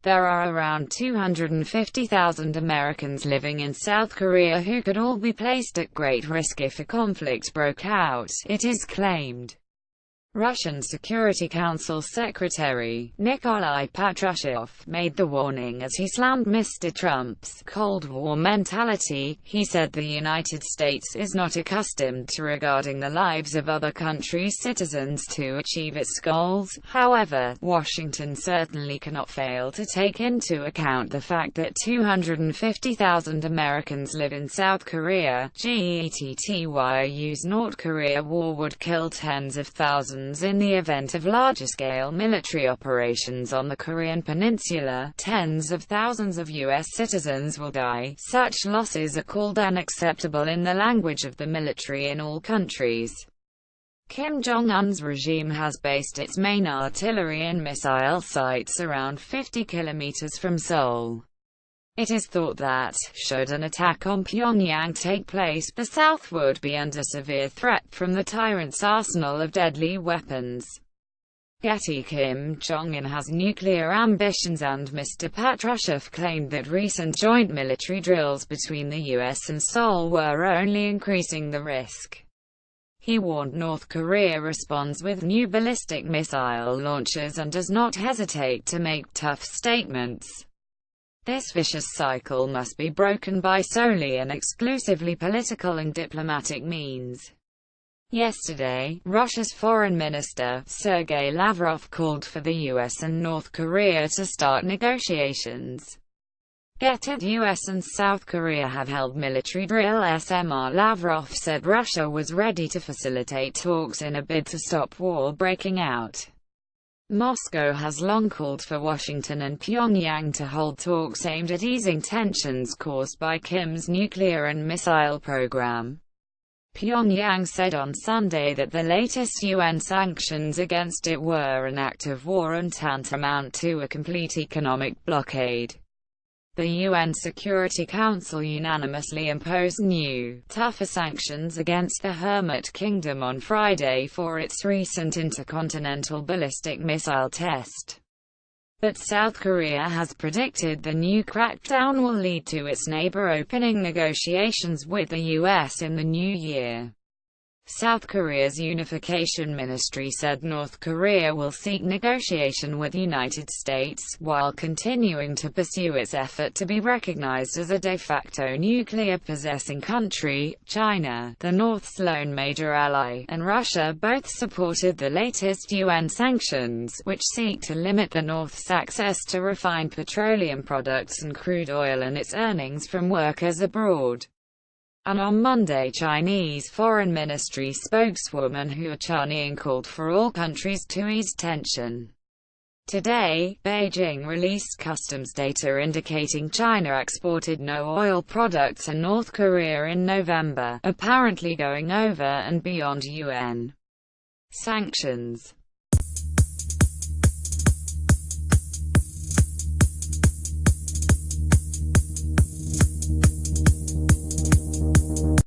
There are around 250,000 Americans living in South Korea who could all be placed at great risk if a conflict broke out, it is claimed. Russian Security Council Secretary Nikolai Patrushev made the warning as he slammed Mr. Trump's Cold War mentality. He said the United States is not accustomed to regarding the lives of other countries' citizens to achieve its goals. However, Washington certainly cannot fail to take into account the fact that 250,000 Americans live in South Korea. GETTYU's North Korea war would kill tens of thousands in the event of larger-scale military operations on the Korean peninsula. Tens of thousands of U.S. citizens will die. Such losses are called unacceptable in the language of the military in all countries. Kim Jong-un's regime has based its main artillery and missile sites around 50 kilometers from Seoul. It is thought that, should an attack on Pyongyang take place, the South would be under severe threat from the tyrant's arsenal of deadly weapons. Getty Kim Jong-un has nuclear ambitions, and Mr. Patrushev claimed that recent joint military drills between the US and Seoul were only increasing the risk. He warned North Korea responds with new ballistic missile launchers and does not hesitate to make tough statements. This vicious cycle must be broken by solely and exclusively political and diplomatic means. Yesterday, Russia's Foreign Minister, Sergei Lavrov, called for the US and North Korea to start negotiations. Get it? US and South Korea have held military drill SMR. Lavrov said Russia was ready to facilitate talks in a bid to stop war breaking out. Moscow has long called for Washington and Pyongyang to hold talks aimed at easing tensions caused by Kim's nuclear and missile program. Pyongyang said on Sunday that the latest UN sanctions against it were an act of war and tantamount to a complete economic blockade. The UN Security Council unanimously imposed new, tougher sanctions against the Hermit Kingdom on Friday for its recent intercontinental ballistic missile test. But South Korea has predicted the new crackdown will lead to its neighbor opening negotiations with the US in the new year. South Korea's Unification Ministry said North Korea will seek negotiation with the United States, while continuing to pursue its effort to be recognized as a de facto nuclear-possessing country. China, the North's lone major ally, and Russia both supported the latest UN sanctions, which seek to limit the North's access to refined petroleum products and crude oil and its earnings from workers abroad. And on Monday, Chinese Foreign Ministry spokeswoman Hua Chunying called for all countries to ease tension. Today, Beijing released customs data indicating China exported no oil products to North Korea in November, apparently going over and beyond UN sanctions.